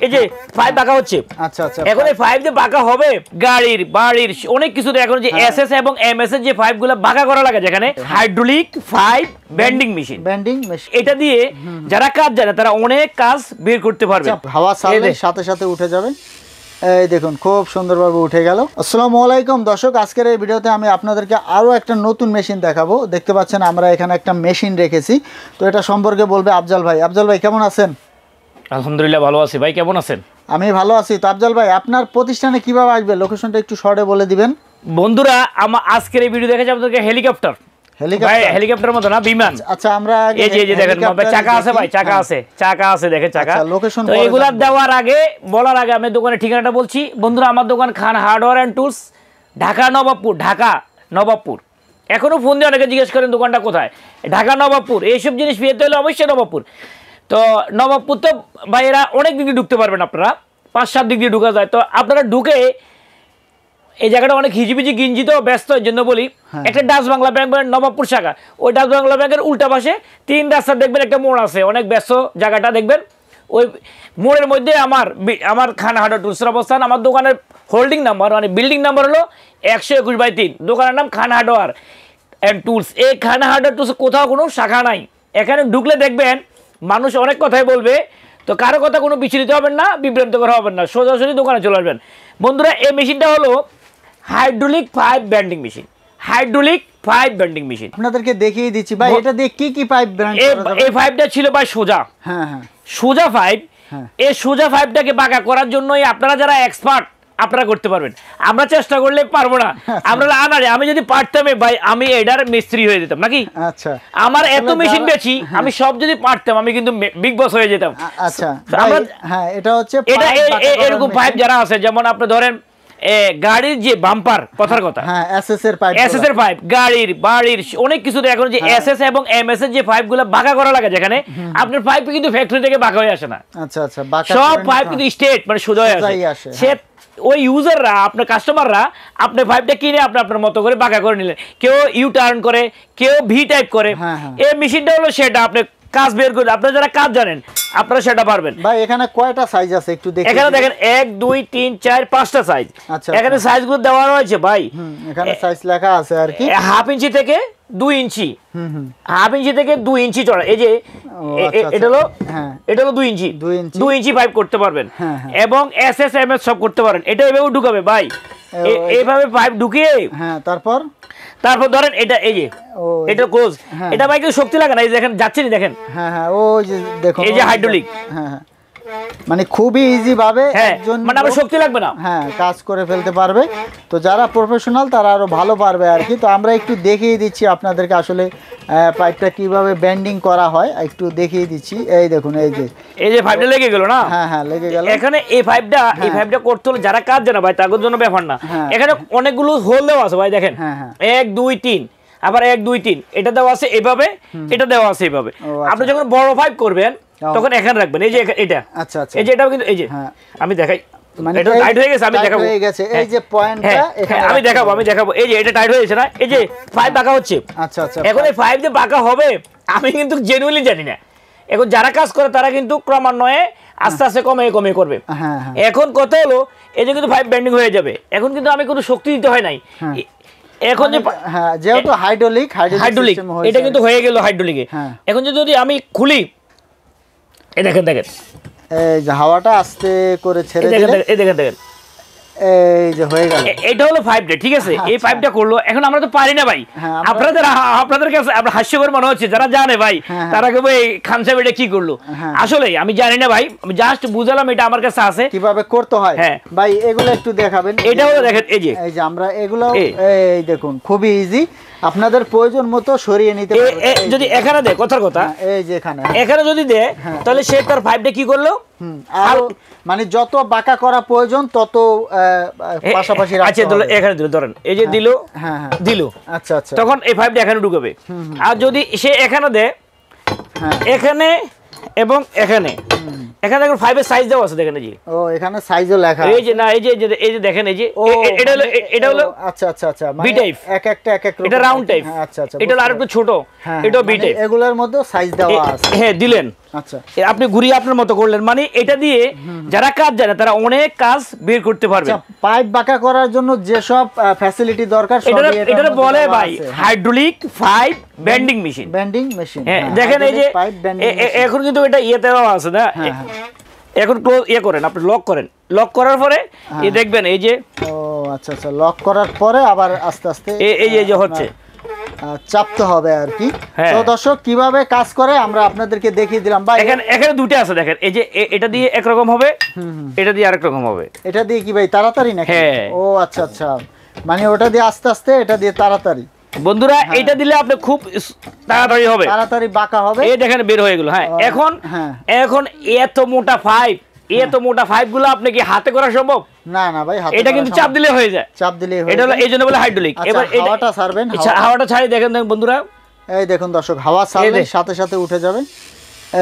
এই যে 5 বাঁকা হচ্ছে। আচ্ছা আচ্ছা, এখন এই 5 যে বাঁকা হবে গাড়ির বাড়ির অনেক কিছু। এখন যে এসএস এবং এমএস এর যে 5 গুলো বাঁকা করা লাগে, যেখানে হাইড্রোলিক 5 বেন্ডিং মেশিন, এটা দিয়ে যারা কাজ জানে তারা অনেক কাজ বের করতে পারবে। হাওয়া ছাড়লে সাথে সাথে উঠে যাবে। এই দেখুন খুব সুন্দরভাবে উঠে গেল। আসসালামু আলাইকুম দর্শক, আজকের এই ভিডিওতে আমি আপনাদেরকে আরও একটা নতুন মেশিন দেখাবো। দেখতে পাচ্ছেন আমরা এখানে একটা মেশিন রেখেছি, তো এটা সম্পর্কে বলবে আফজাল ভাই। আফজাল ভাই কেমন আছেন? আলহামদুলিল্লাহ ভালো আছি ভাই, কেমন আছেন? আমি ভালো আছি। তো আফজাল ভাই আপনার প্রতিষ্ঠানে কিভাবে আসবে, লোকেশনটা একটু শর্টে বলে দিবেন। বন্ধুরা আমার আজকের এই ভিডিও দেখে আপনাদেরকে হেলিকপ্টার হেলিকপ্টার মতো না, বিমান। আচ্ছা আমরা এই যে দেখেন চাকা আছে ভাই, চাকা আছে দেখেন চাকা। লোকেশন তো এগুলা দেওয়ার আগে বলার আগে আমি দোকানের ঠিকানাটা বলছি। বন্ধুরা আমার দোকান Khan hardware and tools, Dhaka Nawabpur. এখনো ফোন দিয়ে অনেকে জিজ্ঞেস করেন দোকানটা কোথায়। ঢাকা নবাবপুর। এইসব জিনিস পেতে হলে অবশ্যই নবাবপুর। তো নবাবপুর তো ভাইয়েরা অনেক দিক দিয়ে ঢুকতে পারবেন, আপনারা 5-7 দিক দিয়ে ঢুকা যায়। তো আপনারা ঢুকে এই জায়গাটা অনেক হিজিবিজি গিঞ্জিত ব্যস্ত, এর জন্য বলি একটা ডাচ বাংলা ব্যাংক নবাবপুর শাখা, ওই ডাচ বাংলা ব্যাংকের উল্টা পাশে 3 রাস্তা দেখবেন একটা মোড় আছে, অনেক ব্যস্ত জায়গাটা দেখবেন। ওই মোড়ের মধ্যে আমার খান হার্ডওয়্যার টুলসের অবস্থান। আমার দোকানের হোল্ডিং নাম্বার মানে বিল্ডিং নাম্বার হলো 121/3। দোকানের নাম খান হার্ডওয়্যার অ্যান্ড টুলস। এই খান হার্ডওয়্যার টুলস কোথাও কোনো শাখা নাই। এখানে ঢুকলে দেখবেন মানুষ অনেক কথাই বলবে, তো কারো কথা কোনো বিচলিত হবেন না, বিভ্রান্ত করা হবেন না, সোজাসুজি দোকানে চলে আসবেন। বন্ধুরা এই মেশিনটা হলো হাইড্রোলিক 5 বেন্ডিং মেশিন। আপনাদেরকে দেখিয়ে দিচ্ছি ভাই, এটা দিয়ে কি কি পাইপ ব্র্যান্ড করা যাবে। এই পাইপটা ছিল ভাই সোজা, সোজা পাইপ। এই সোজা পাইপটাকে বাঁকা করার জন্যই আপনারা যারা এক্সপার্ট আপনারা করতে পারবেন, আমরা চেষ্টা করলে পারবো না। আমরা আমি যদি পারতাম ভাই আমি এটার মিস্ত্রি হয়ে যেতাম নাকি। আচ্ছা আমার এত মেশিন বেচি, আমি সব যদি পারতাম আমি কিন্তু বিগ বস হয়ে যেতাম। আচ্ছা হ্যাঁ, এটা হচ্ছে এরকম পাইপ যারা আছে, যেমন আপনি ধরেন গাড়ির যে বাম্পার, কথার কথা এসএস এর পাইপ গাড়ির বাড়ির অনেক কিছু। এখন যে এসএস এবং এমএস এর যে পাইপ গুলো বাঁকা করা লাগে, যেখানে আপনার পাইপ কিন্তু ফ্যাক্টরি থেকে বাঁকা হয়ে আসে না। আচ্ছা আচ্ছা, সব পাইপ কিন্তু স্ট্রেট মানে সোজা হয়ে আসে। সে ওই ইউজাররা, আপনার কাস্টমাররা আপনার পাইপটা কিনে আপনার মতো করে বাঁকা করে নিলেন। কেউ ইউ টার্ন করে, কেউ ভি টাইপ করে। এই মেশিনটা হলো সেটা আপনি কাজ বের করে, আপনারা যারা কাজ জানেন আপনারা সেটা পারবেন। ভাই এখানে কয়টা সাইজ আছে একটু দেখেন। এখানে দেখেন 1 2 3 4 5টা সাইজ। এখানে সাইজগুলো দেওয়া রয়েছে ভাই, এখানে সাইজ লেখা আছে আর কি। 1/2 ইঞ্চি থেকে 2 ইঞ্চি, 1/2 ইঞ্চি থেকে 2 ইঞ্চি চড়া। এই যে এটা হলো 2 ইঞ্চি, 2 ইঞ্চি পাইপ করতে পারবেন এবং এসএস এমএস সব করতে পারেন। এটা এভাবে ঢুকাবে ভাই, এইভাবে পাইপ ঢুকিয়ে তারপর ধরেন এটা এই যে এটা ক্লোজ। এটা ভাই কিছু শক্তি লাগে না, এই দেখেন যাচ্ছে না, দেখেন ওই যে দেখুন এই যে হাইড্রোলিক, মানে খুবই ইজি ভাবে একজন মানে আমার শক্তি লাগবে না, কাজ করে ফেলতে পারবে। তো যারা প্রফেশনাল তারা আরো ভালো পারবে আর কি। তো আমরা একটু দেখিয়ে দিচ্ছি আপনাদেরকে আসলে পাইপটা কিভাবে বেন্ডিং করা হয়, একটু দেখিয়ে দিচ্ছি। এই দেখুন এই যে পাইপটা লেগে গেল না। লেগে গেল। এখানে এই পাইপটা করতে হলে যারা কাজ জানে ভাই তাদের জন্য ব্যাপার না। এখানে অনেকগুলো হোল দেওয়া আছে ভাই, দেখেন 1 2 3 আবার 1 2 3 এটা দেওয়া আছে এভাবে, এটা দেওয়া আছে এভাবে। আপনি যখন বড় পাইপ করবেন তখন এখানে রাখবেন এই যে এটা। আচ্ছা আচ্ছা, এই যে এটাও কিন্তু এই যে আমি দেখাই, এটা টাইট হয়ে গেছে, আমি দেখাবো। এই যে পয়েন্টটা এখানে আমি দেখাবো। এই যে এটা টাইট হয়ে গেছে না, এই যে পাইপ বাঁকা হচ্ছে। আচ্ছা আচ্ছা, এখন এই পাইপ যে বাঁকা হবে আমি কিন্তু জেনুইনলি জানি না। এখন যারা কাজ করে তারা কিন্তু ক্রমান্বয়ে আস্তে আস্তে কমে করবে। এখন কথা হলো এই যে কিন্তু পাইপ বেন্ডিং হয়ে যাবে। এখন কিন্তু আমি কোনো শক্তি দিতে হয় নাই। এখন যে যেহেতু হাইড্রোলিক এটা কিন্তু হয়ে গেল হাইড্রোলিকে। এখন যদি আমি খুলি, এই দেখেন এই যে হাওয়াটা আস্তে করে ছেড়ে দিলে এই দেখেন এই যে হয়ে গেল। এটা হলো পাইপটা, ঠিক আছে। এই পাইপটা করলো। এখন আমরা তো পারি না ভাই, আপনাদের কাছে আমরা হাস্যকর মনে হচ্ছে। যারা জানে ভাই তারা কেবল এই খান সাহেব এটা কি করলো, আসলে আমি জানি না ভাই, আমি জাস্ট বুঝালাম এটা আমার কাছে আছে কিভাবে করতে হয়। ভাই এগুলো একটু দেখাবেন। এটা হলো দেখেন এই যে আমরা এগুলো এই দেখুন খুবই ইজি, আপনাদের প্রয়োজন মতো সরিয়ে নিতে পারবেন। যদি এখানে দেয় কথার কথা, এই যে এখানে যদি দেয় তাহলে সে তার পাইপটা কি করলো, আর মানে যত বাঁকা করা প্রয়োজন তত পাশাপাশি আচ্ছা এখানে দিল, ধরেন এই যে দিল। আচ্ছা আচ্ছা, তখন এই পাইপটা এখানে ঢুকবে। আর যদি সে এখানে দেয়, এখানে এবং এখানে দেখুন পাইপের সাইজ দেওয়া আছে, দেখেন এই যে এখানে সাইজও লেখা। এই যে না এই যে দেখেন এই যে এটা হলো আচ্ছা আচ্ছা আচ্ছা, বি টাইপ, এক একটা এটা রাউন্ড টাইপ। আচ্ছা আচ্ছা, এটা আরেকটু ছোট, এটা বি টাইপ। এগুলোর মধ্যে সাইজ দেওয়া আছে। দিলেন আচ্ছা, আপনি ঘুরিয়ে আপনার মতো করলেন, মানে এটা দিয়ে যারা কাজ জানে তারা অনেক কাজ বের করতে পারবে। পাইপ বাঁকা করার জন্য যেসব ফ্যাসিলিটি দরকার এটা বলে ভাই হাইড্রোলিক পাইপ বেন্ডিং মেশিন। হ্যাঁ দেখেন এই যে এখন কিন্তু এটা ইয়েতে আছে না, এখন ক্লোজ করেন, আপনি লক করেন, লক করার পরে এই দেখবেন এই যে ও আচ্ছা আচ্ছা, লক করার পরে আবার আস্তে আস্তে এই যে হচ্ছে চাপতে হবে আর কি। তো দর্শক কিভাবে কাজ করে আমরা আপনাদেরকে দেখিয়ে দিলাম ভাই। এখানে দুটো আছে দেখেন, এই যে এটা দিয়ে একরকম হবে, এটা দিয়ে আরেক রকম হবে। এটা দিয়ে কি ভাই তাড়াতাড়ি নাকি? ও আচ্ছা আচ্ছা, মানে ওটা দিয়ে আস্তে আস্তে, এটা দিয়ে তাড়াতাড়ি। বন্ধুরা এটা দিলে আপনি খুব তাড়াতাড়ি হবে, তাড়াতাড়ি বাঁকা হবে। এই দেখেন বের হয়ে গেল। হ্যাঁ এখন এত মোটা পাইপ, এত মোটা পাইপ গুলো আপনি কি হাতে করা সম্ভব? না না ভাই, এটা কিন্তু চাপ দিলে হয়ে যায়, চাপ দিলে এটা হলো এই জন্য বলে হাইড্রোলিক। এবার হাওয়াটা ছাড়বেন, হাওয়াটা ছাড়ি দেখেন বন্ধুরা, এই দেখুন দর্শক, হাওয়া ছাড়লে সাথে সাথে উঠে যাবে।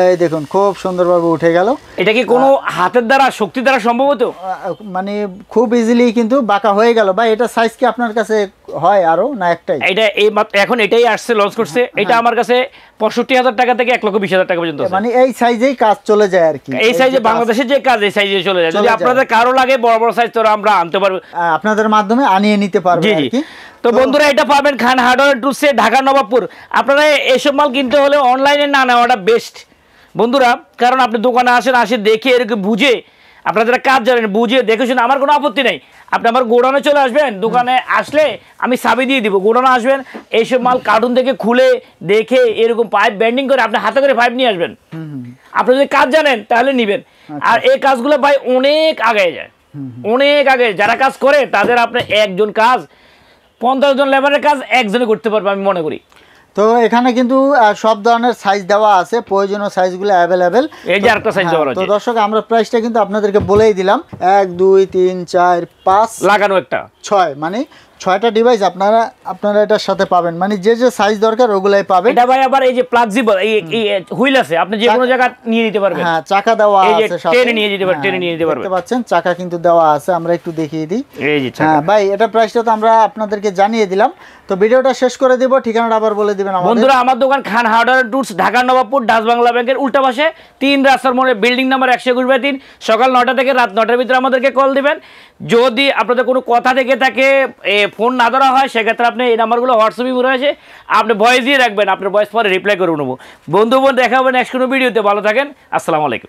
এই দেখুন খুব সুন্দরভাবে উঠে গেল। এটা কি কোনো হাতের দ্বারা শক্তি দ্বারা সম্ভব হতো? মানে খুব ইজিলি কিন্তু বাঁকা হয়ে গেল। ভাই এটা সাইজ কি আপনার কাছে হয় আরো না একটাই? এটা এই এখন এটাই আসছে, লঞ্চ করছে। এটা আমার কাছে 65,000 টাকা থেকে 1,20,000 টাকা পর্যন্ত, মানে এই সাইজেই কাজ চলে যায় আর কি। এই সাইজে বাংলাদেশের যে কাজ এই সাইজে চলে যায়। যদি আপনাদের কারো লাগে বড় বড় সাইজ, তো আমরা আনতে পারবো, আপনাদের মাধ্যমে আনিয়ে নিতে পারবো আর কি। তো বন্ধুরা এটা পাবেন খান হার্ডওয়্যার টুলসে, ঢাকা নবাবপুর। আপনারা এইসব মাল কিনতে হলে অনলাইনে না নেওয়াটা বেস্ট বন্ধুরা, কারণ আপনি দোকানে আসে দেখে এরকম বুঝে, আপনারা যারা কাজ জানেন বুঝে দেখে শুনে, আমার কোনো আপত্তি নেই। আপনি আমার গোডাউনে চলে আসবেন, দোকানে আসলে আমি চাবি দিয়ে দিব, গোডাউনে আসবেন, এইসব মাল কার্টুন থেকে খুলে দেখে এরকম পাইপ বেন্ডিং করে আপনি হাতে করে পাইপ নিয়ে আসবেন। আপনি যদি কাজ জানেন তাহলে নিবেন। আর এই কাজগুলো ভাই অনেক আগে যায়, অনেক আগে। যারা কাজ করে তাদের আপনি একজন কাজ 50 জন লেবারের কাজ একজনে করতে পারবে আমি মনে করি। তো এখানে কিন্তু সব ধরনের সাইজ দেওয়া আছে, প্রয়োজনীয় সাইজগুলো অ্যাভেলেবেল। এই যে আরেকটা সাইজ দেওয়া আছে। তো দর্শক আমরা প্রাইসটা কিন্তু আপনাদেরকে বলেই দিলাম, 1 2 3 4 5 লাগানো একটা 6, মানে 6টা ডিভাইস আপনারা এটার সাথে পাবেন, মানে যে যে সাইজ দরকার ওগুলাই পাবেন। এটা ভাই আবার এই যে ফ্লেক্সিবল এই হুইল আছে, আপনি যে কোনো জায়গা নিয়ে নিতে পারবেন। হ্যাঁ চাকা দেওয়া আছে সাথে, টেনে নিয়ে যেতে পারবেন, টেনে নিয়ে যেতে পারবেন। দেখতে পাচ্ছেন চাকা কিন্তু দেওয়া আছে, আমরা একটু দেখিয়ে দিই। এই যে চাকা। হ্যাঁ ভাই এটা প্রাইসটা তো আমরা আপনাদেরকে জানিয়ে দিলাম। তো ভিডিওটা শেষ করে দিব, ঠিকানাটা আবার বলে দিবেন আমাদের। বন্ধুরা আমার দোকান Khan hardware tools, Dhaka Nawabpur, Dutch Bangla ব্যাংকের উল্টা পাশে 3 রাস্তার মোড়ে, বিল্ডিং নাম্বার 121/3। সকাল 9টা থেকে রাত 9টার ভিতরে আমাদেরকে কল দিবেন। যদি আপনাদের কোনো কথা থেকে থাকে ফোন না ধরা হয়, সেক্ষেত্রে আপনি এই নাম্বারগুলো হোয়াটসঅ্যাপে রয়েছে, আপনি ভয়েস দিয়ে রাখবেন, আপনার ভয়েস পরে রিপ্লাই করে নেবো। বন্ধু দেখা হবে নেক্সট কোনো ভিডিওতে। ভালো থাকেন, আসসালামু আলাইকুম।